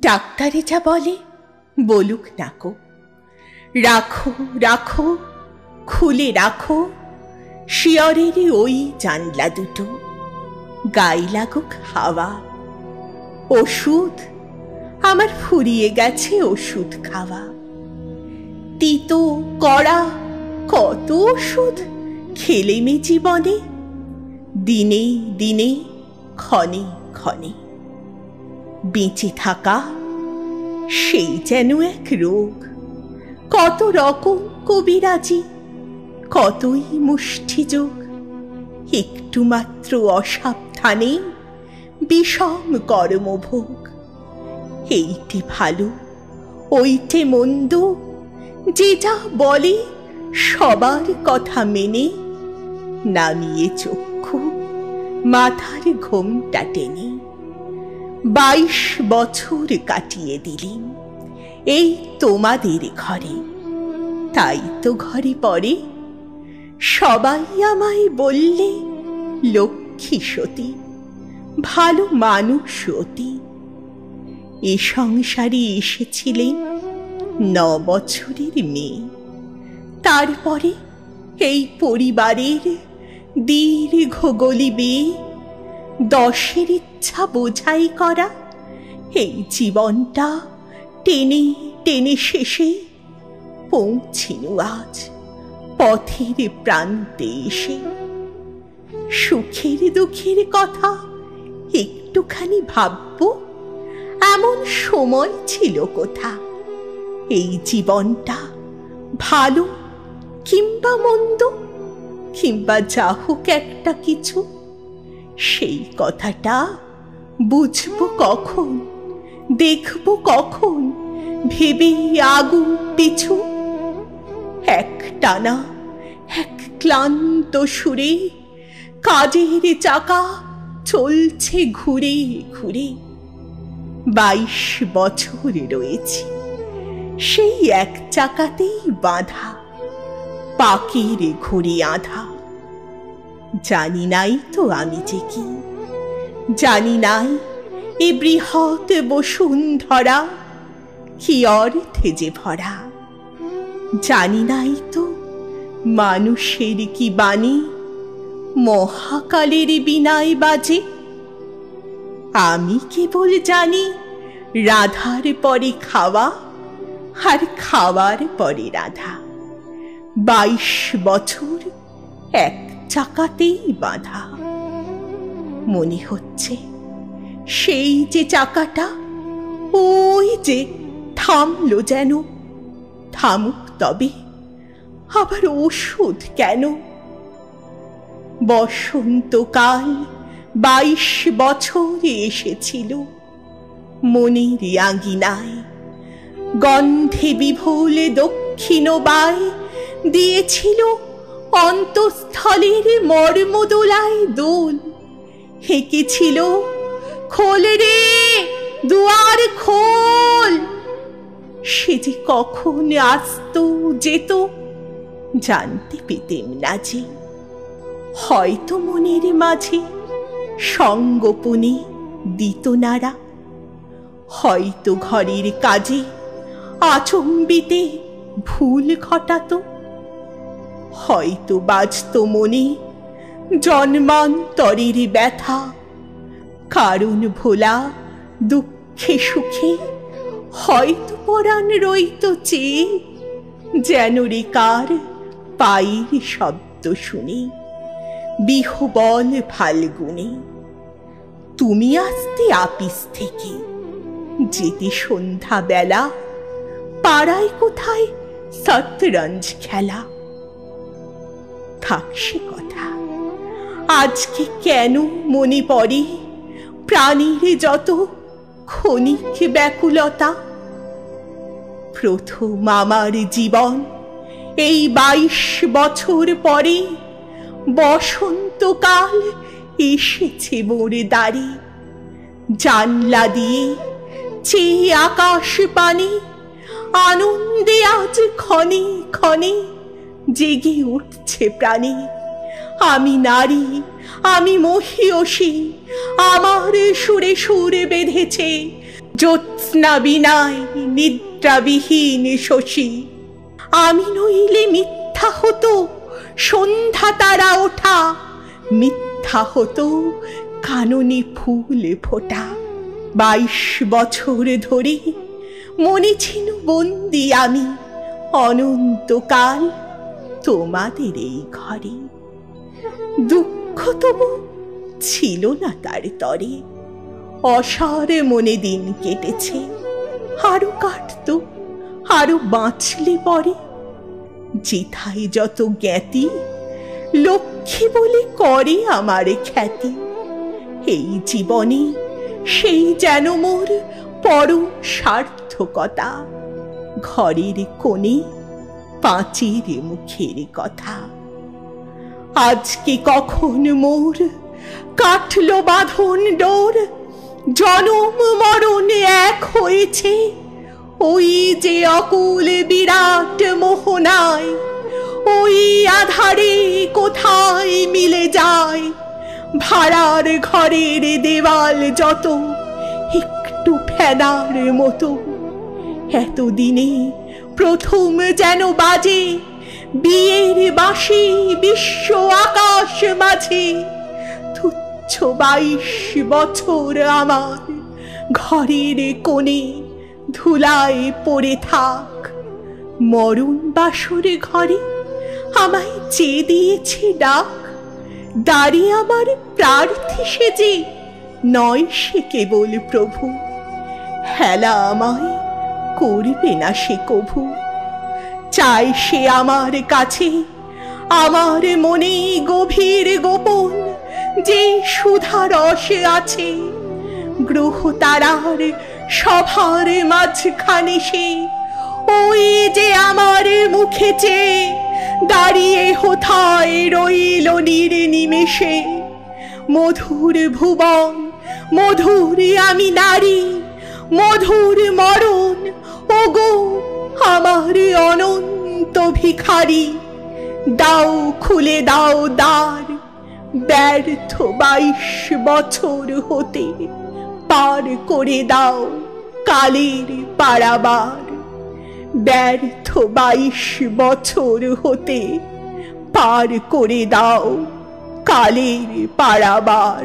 ডাক্তারে যা বলে বলুক নাকো, রাখো রাখো খুলে রাখো শিয়রের ওই জানলা দুটো, গায়ে লাগুক হাওয়া। ওষুধ আমার ফুরিয়ে গেছে ওষুধ খাওয়া, তিতো কড়া কত ওষুধ খেলেমে জীবনে, দিনে দিনে ক্ষণে ক্ষণে। বেঁচে থাকা সেই যেন এক রোগ, কত রকম কবিরাজি, কতই মুষ্টিযোগ, একটু মাত্র অসাবধানে বিষম কর্মভোগ। এইটে ভালো ওইটে মন্দ, যে যা বলে সবার কথা মেনে, নামিয়ে চক্ষু মাথার ঘোমটা টেনে। 22 বছর কাটিয়ে দিলেন এই তোমাদের ঘরে, তাই তো ঘরে পড়ে সবাই আমায় বললে লক্ষ্মী সতী, ভালো মানুষ অতি। এ সংসারে এসেছিলেন 9 বছরের মেয়ে, তারপরে এই পরিবারের দীর্ঘ গলি বেয়ে 10-এর ইচ্ছা বোঝাই করা এই জীবনটা টেনে টেনে শেষে পৌঁছিনু আজ পথের প্রান্তে এসে। সুখের দুঃখের কথা একটুখানি ভাববো, এমন সময় ছিল কোথা। এই জীবনটা ভালো কিংবা মন্দ, কিংবা যা হোক একটা কিছু, সেই কথাটা বুঝবো কখন, দেখবো কখন ভেবে আগুন পিছু। এক টানা এক ক্লান্ত সুরে কাজের চাকা চলছে ঘুরে ঘুরে। 22 বছর রয়েছি সেই এক চাকাতেই বাঁধা, পাকের ঘুরে আধা। জানি নাই তো আমি যে কি, জানি নাই এ বৃহৎ বসুন্ধরা কি অর্থে যে ভরা। জানি নাই তো মানুষের কি বাণী মহাকালের বীণায় বাজে। আমি কেবল জানি রাধার পরে খাওয়া, আর খাওয়ার পরে রাধা। 22 বছর এক চাকাতেই বাঁধা। মনে হচ্ছে সেই যে চাকাটা ওই যে থামলো যেন। থামুক তবে, আবার ওষুধ কেন? বসন্তকাল 22 বছরে এসেছিল মনের আঙিনায়, গন্ধে বিভোল দক্ষিণ বায় দিয়েছিল অন্তঃস্থলের মর্মদোলায় দোল। হেঁকেছিল খোল রে দুয়ার খোল। সে যে কখন আসত যেত জানতে পেতেম না যে। হয়তো মনের মাঝে সঙ্গোপনে দিত নাড়া, হয়তো ঘরের কাজে আচম্বিতে ভুল ঘটাতো, হয়তো বাজত মনে জন্মান্তরের ব্যথা। কারণ ভোলা দুঃখে সুখে হয়তো পরাণ রইত চেয়ে, যেন রে কার পায়ের শব্দ শুনে বিহবল ফাল্গুনে। তুমি আসতে আপিস থেকে, যেতে সন্ধ্যা বেলা, পাড়ায় কোথায় শতরঞ্জ খেলা। থাক সে কথা, আজকে কেন মনে পড়ে প্রাণীর যত ক্ষণিক ব্যাকুলতা। প্রথম আমার জীবন এই 22 বছর পরে বসন্তকাল এসেছে মোর দ্বারে। জানলা দিয়ে চেয়ে আকাশ পানে আনন্দে আজ ক্ষণে ক্ষণে জেগে উঠছে প্রাণে। আমি নারী, আমি মহিয়সী, আমার সুরে সুরে বেঁধেছে জ্যোৎস্না বিনায় নিদ্রাবিহীন শশী। আমি নইলে মিথ্যা হতো সন্ধ্যা তারা ওঠা, মিথ্যা হতো কাননে ফুল ফোটা। 22 বছর ধরে মনে ছিল বন্দি আমি অনন্তকাল তোমাদের এই ঘরে। দুঃখ তবু ছিল না তার তরে, অসারে মনে দিন কেটেছে। আরো কাটত, আরো বাঁচলে পরে। যেথায় যত জ্ঞাতি লক্ষ্মী বলে করে আমার খ্যাতি। এই জীবনে সেই যেন মোর পরম সার্থকতা, ঘরের কোণে পাঁচের মুখের কথা। আজকে কখন মোর কাটলো বাঁধন ডোর, জনম মরণ এক হয়েছে ওই যে অকুল বিরাট মোহনায়। ওই আধারে কোথায় মিলে যায় ভাড়ার ঘরের দেওয়াল যত একটু ফেনার মতো। এতদিনে প্রথম যেন বাজে বিয়ের বাঁশি বিশ্ব আকাশ মাঝে। তুচ্ছ 22 বছর আমার ঘরের কোণে ধুলায় পড়ে থাক। মরণ বাসর ঘরে আমায় চেয়ে দিয়েছে ডাক। দাঁড়িয়ে আমার প্রার্থী সেজে নয় সে কেবল প্রভু, হেলা আমায় করবে না সে কভু। চাই সে আমার কাছে আমার মনে গভীর গোপন যে সুধা রসে আছে। গ্রহ তারার সভার মাঝখানে সে ওই যে আমার মুখে চেয়ে দাঁড়িয়ে হোথায় রইল নির্নিমেষে। মধুর ভুবন, মধুর আমি নারী, মধুর মরণ ওগো আমার অনন্ত ভিখারি। দাও খুলে দাও দ্বার, ব্যর্থ 22 বছর হতে পার করে দাও কালের পারাবার। ব্যর্থ 22 বছর হতে পার করে দাও কালের পারাবার।